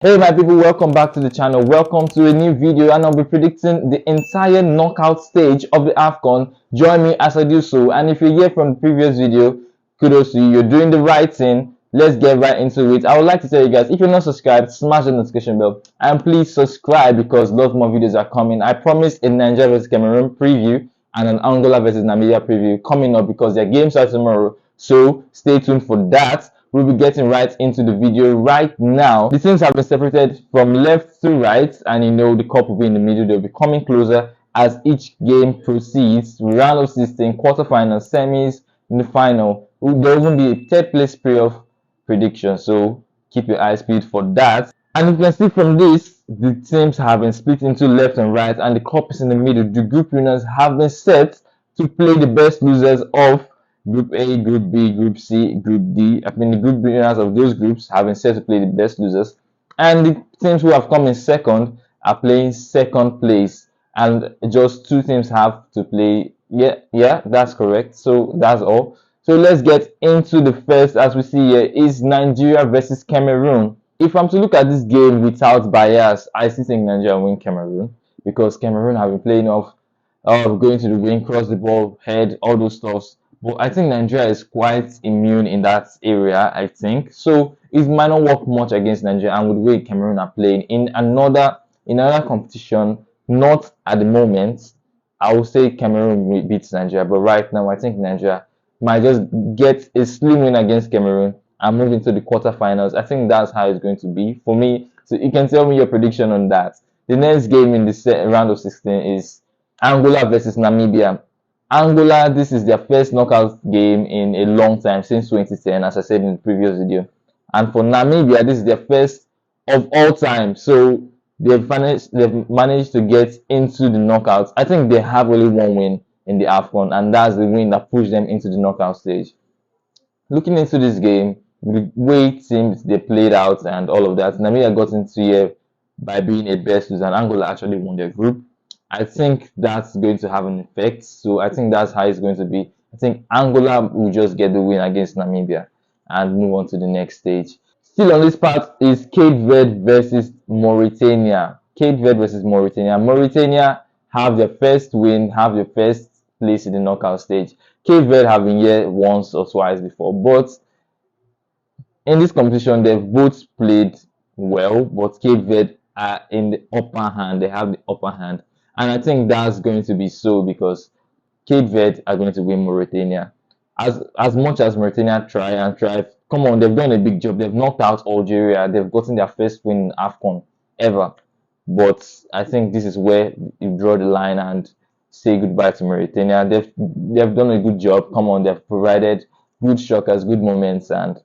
Hey my people, welcome back to the channel. Welcome to a new video, and I'll be predicting the entire knockout stage of the AFCON. Join me as I do so. And if you're here from the previous video, kudos to you. You're doing the right thing. Let's get right into it. I would like to tell you guys, if you're not subscribed, smash the notification bell and please subscribe because lots more videos are coming. I promised a Nigeria vs Cameroon preview and an Angola vs Namibia preview coming up because their games are tomorrow. So stay tuned for that. We'll be getting right into the video right now. The teams have been separated from left to right, and the cup will be in the middle. They'll be coming closer as each game proceeds. Round of 16, quarterfinals, semis, in the final. There will even be a third place playoff prediction, so keep your eyes peeled for that. And you can see from this, the teams have been split into left and right, and the cup is in the middle. The group winners have been set to play the best losers of Group A, Group B, Group C, Group D. The group winners of those groups have been set to play the best losers. And the teams who have come in second are playing second place. And just two teams have to play. Yeah, that's correct. So that's all. So let's get into the first, as we see here, is Nigeria versus Cameroon. If I'm to look at this game without bias, I still think Nigeria will win Cameroon because Cameroon have been playing off going to the wing, cross the ball, head, all those stuffs. But I think Nigeria is quite immune in that area, I think. So it might not work much against Nigeria, and with the way Cameroon are playing in another competition, not at the moment, I would say Cameroon beats Nigeria. But right now, I think Nigeria might just get a slim win against Cameroon and move into the quarterfinals. I think that's how it's going to be for me. So you can tell me your prediction on that. The next game in the round of 16 is Angola versus Namibia. Angola, this is their first knockout game in a long time, since 2010, as I said in the previous video. And for Namibia, this is their first of all time. So they've managed to get into the knockouts. I think they have only one win in the AFCON, and that's the win that pushed them into the knockout stage. Looking into this game, the way teams they played out and all of that, Namibia got into here by being a best loser, and Angola actually won their group. I think that's going to have an effect. So I think that's how it's going to be. I think Angola will just get the win against Namibia and move on to the next stage. Still on this part is Cape Verde versus Mauritania. Cape Verde versus Mauritania. Mauritania have their first win, have their first place in the knockout stage. Cape Verde have been here once or twice before, but in this competition they've both played well, but Cape Verde are in the upper hand. They have the upper hand. And I think that's going to be so because Cape Verde are going to win Mauritania. As much as Mauritania try and try, come on, they've done a big job. They've knocked out Algeria. They've gotten their first win in AFCON ever. But I think this is where you draw the line and say goodbye to Mauritania. They've done a good job. Come on, they've provided good shockers, good moments, and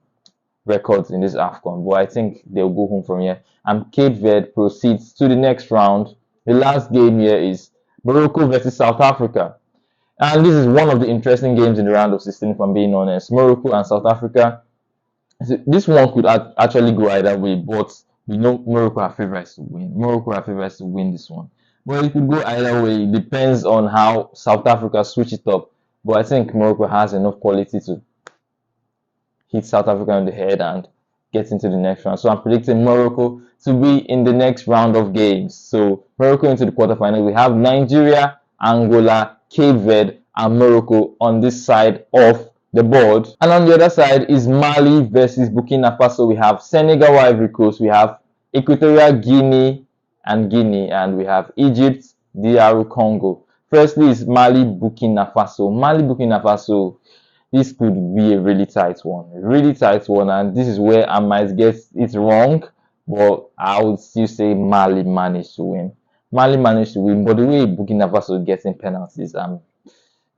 records in this AFCON. But I think they'll go home from here. And Cape Verde proceeds to the next round. The last game here is Morocco versus South Africa. And this is one of the interesting games in the round of 16, if I'm being honest. Morocco and South Africa. This one could actually go either way, but we know Morocco are favorites to win. Morocco are favorites to win this one. But it could go either way. It depends on how South Africa switch it up. But I think Morocco has enough quality to hit South Africa on the head and get into the next round. So I'm predicting Morocco to be in the next round of games. So Morocco into the quarterfinal. We have Nigeria, Angola, Cape Verde, and Morocco on this side of the board. And on the other side is Mali versus Burkina Faso. We have Senegal, Ivory Coast. We have Equatorial Guinea, and we have Egypt, DR Congo. Firstly is Mali, Burkina Faso. Mali, Burkina Faso. This could be a really tight one, and this is where I might get it wrong, but I would still say Mali managed to win. Mali managed to win, but the way Burkina Faso gets in penalties, the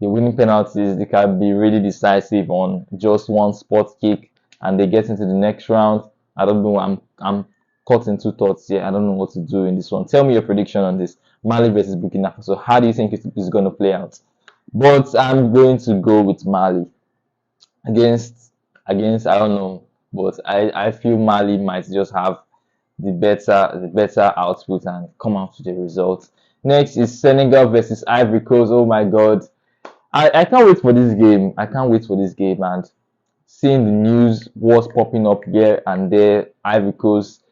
winning penalties, they can be really decisive on just one spot kick, and they get into the next round. I don't know. I'm caught in two thoughts here. I don't know what to do in this one. Tell me your prediction on this Mali versus Burkina Faso. How do you think it's going to play out? But I'm going to go with Mali against I don't know, but I feel Mali might just have the better output and come out with the results. Next is Senegal versus Ivory Coast. Oh my god. I can't wait for this game. I can't wait for this game, and seeing the news was popping up here and there. Ivory Coast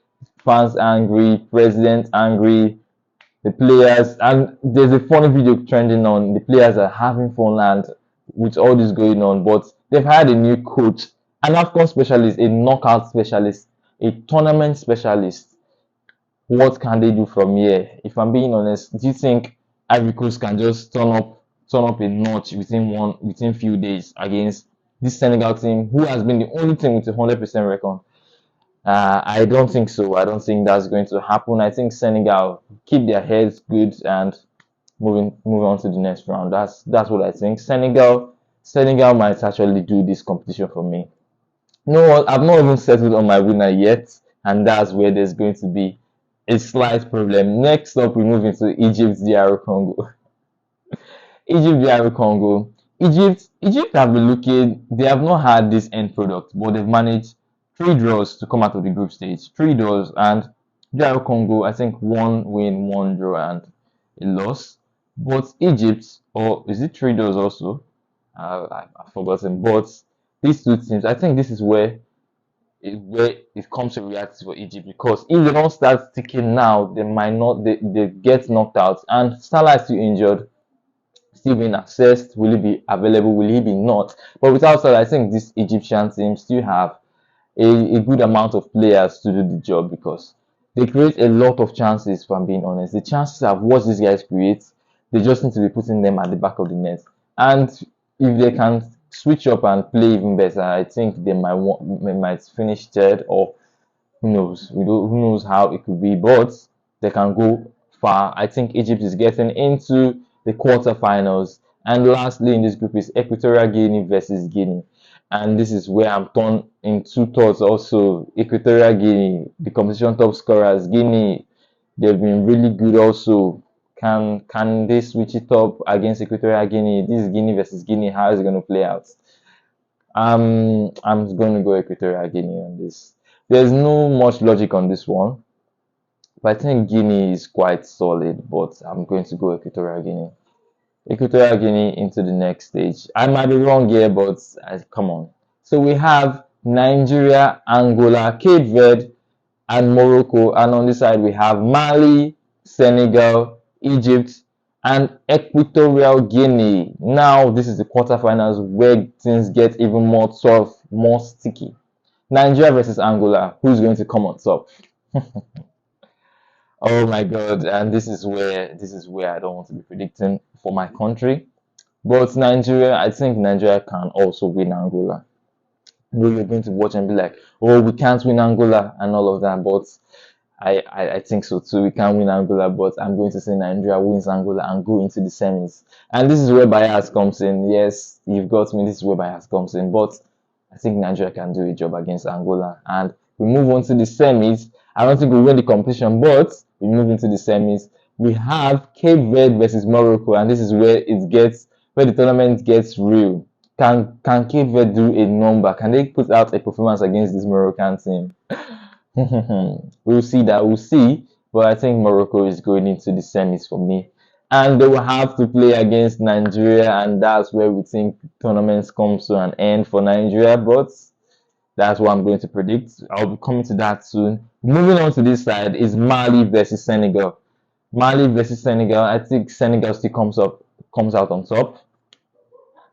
fans angry, president angry, the players, and there's a funny video trending on the players are having fun and with all this going on, but they've had a new coach, an AFCON specialist, a knockout specialist, a tournament specialist. What can they do from here? If I'm being honest, do you think Ivory Coast can just turn up a notch within few days against this Senegal team, who has been the only team with a 100% record? I don't think so. I don't think that's going to happen. I think Senegal keep their heads good and move on to the next round. That's what I think. Senegal might actually do this competition for me. No, I've not even settled on my winner yet, and that's where there's going to be a slight problem. Next up, we move into Egypt, DR Congo. Egypt, DR Congo. Egypt have been looking. They have not had this end product, but they've managed three draws to come out of the group stage. Three draws, and DR Congo, I think, one win, one draw, and a loss. But Egypt, or is it three draws also? I've forgotten. But these two teams, I think this is where it comes to reality for Egypt, because if they don't start sticking now, they might not they get knocked out. And Salah is still injured, still being assessed. Will he be available? Will he be not? But without Salah, I think this Egyptian team still have a good amount of players to do the job, because they create a lot of chances. If I'm being honest, the chances I've watched these guys create, they just need to be putting them at the back of the net. And if they can switch up and play even better, I think they might finish third, or who knows? Who knows how it could be, but they can go far. I think Egypt is getting into the quarterfinals. And lastly in this group is Equatorial Guinea versus Guinea. And this is where I'm torn in two thoughts also. Equatorial Guinea, the competition top scorers. Guinea, they've been really good also. Can they switch it up against Equatorial Guinea? This is Guinea versus Guinea. How is it going to play out? I'm going to go Equatorial Guinea on this. There's no much logic on this one, but I think Guinea is quite solid. But I'm going to go Equatorial Guinea. Equatorial Guinea into the next stage. I might be wrong here, but come on. So we have Nigeria, Angola, Cape Verde, and Morocco. And on this side, we have Mali, Senegal, Egypt, and Equatorial Guinea. Now, this is the quarterfinals where things get even more tough, more sticky. Nigeria versus Angola. Who's going to come on top? Oh my God! And this is where I don't want to be predicting for my country. But Nigeria, I think Nigeria can also win Angola. You're going to watch and be like, oh, we can't win Angola and all of that. But I think so too. We can win Angola, but I'm going to say Nigeria wins Angola and go into the semis. And this is where bias comes in. Yes, you've got me. This is where bias comes in. But I think Nigeria can do a job against Angola. And we move on to the semis. I don't think we win the competition, but we move into the semis. We have Cape Verde versus Morocco, and this is where the tournament gets real. Can Cape Verde do a number? Can they put out a performance against this Moroccan team? We'll see that. We'll see. But I think Morocco is going into the semis for me. And they will have to play against Nigeria, and that's where we think tournaments come to an end for Nigeria. But that's what I'm going to predict. I'll be coming to that soon. Moving on to this side is Mali versus Senegal. Mali versus Senegal. I think Senegal still comes out on top.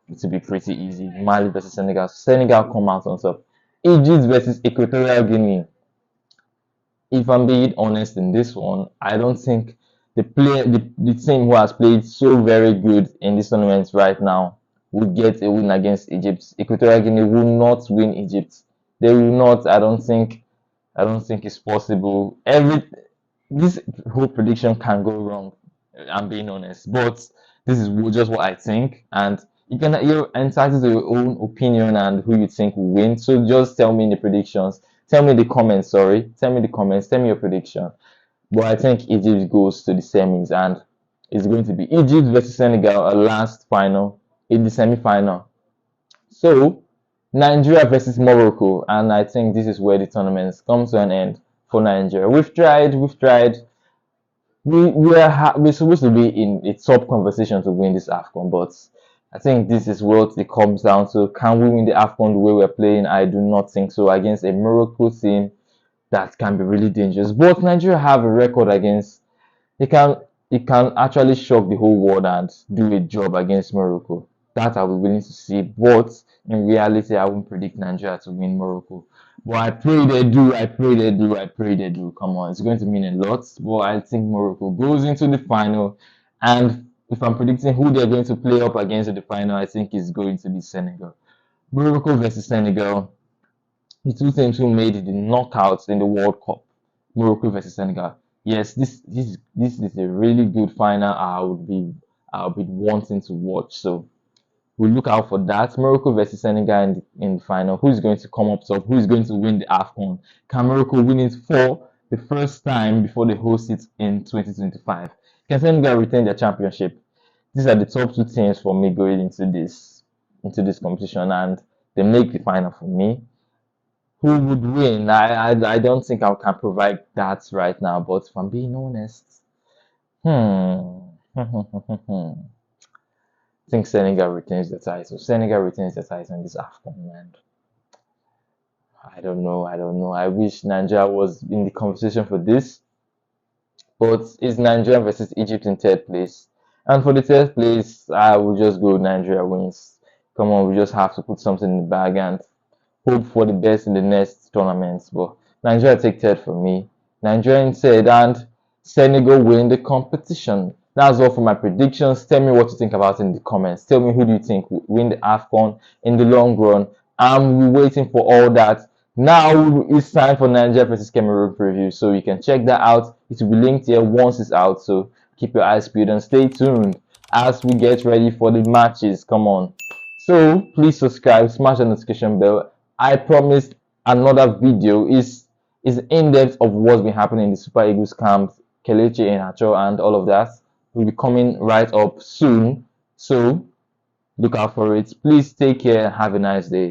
It will be pretty easy. Mali versus Senegal. Senegal come out on top. Egypt versus Equatorial Guinea. If I'm being honest in this one, I don't think the team who has played so very good in this tournament right now would get a win against Egypt. Equatorial Guinea will not win Egypt. They will not. I don't think it's possible. This whole prediction can go wrong. I'm being honest, but this is just what I think, and you're entitled to your own opinion and who you think will win. So just tell me in the predictions. Tell me in the comments. Sorry, tell me in the comments. Tell me your prediction. But I think Egypt goes to the semis, and it's going to be Egypt versus Senegal, a last final in the semi-final. So Nigeria versus Morocco, and I think this is where the tournament comes to an end for Nigeria. We've tried. We're supposed to be in a top conversation to win this AFCON, but I think this is what it comes down to. Can we win the AFCON the way we're playing? I do not think so. Against a Morocco team that can be really dangerous. But Nigeria have a record against, it can actually shock the whole world and do a job against Morocco. That I'll be willing to see. But in reality, I won't predict Nigeria to win Morocco. But I pray they do, I pray they do, I pray they do. Come on, it's going to mean a lot. But I think Morocco goes into the final. And if I'm predicting who they're going to play up against in the final, I think it's going to be Senegal. Morocco versus Senegal, the two teams who made the knockouts in the World Cup, Morocco versus Senegal. Yes, this is a really good final. I'll be wanting to watch. So we'll look out for that. Morocco versus Senegal in the final. Who's going to come up top? Who's going to win the AFCON? Can Morocco win it for the first time before they host it in 2025? Can Senegal retain their championship? These are the top two teams for me going into this competition, and they make the final for me. Who would win? I don't think I can provide that right now, but if I'm being honest, hmm, I think Senegal retains the title. Senegal retains the title in this AFCON, and I don't know. I wish Nigeria was in the conversation for this, but it's Nigeria versus Egypt in third place. And for the third place, I will just go Nigeria wins. Come on, we just have to put something in the bag and hope for the best in the next tournaments. But Nigeria take third for me. Nigeria third and Senegal win the competition. That's all for my predictions. Tell me what you think about it in the comments. Tell me who do you think will win the AFCON in the long run. I'm waiting for all that. Now it's time for Nigeria versus Cameroon preview. So you can check that out. It will be linked here once it's out. So keep your eyes peeled and stay tuned as we get ready for the matches. Come on. So please subscribe, smash the notification bell. I promised another video is in depth of what's been happening in the Super Eagles camp, Kelechi Iheanacho and all of that will be coming right up soon. So look out for it. Please take care and have a nice day.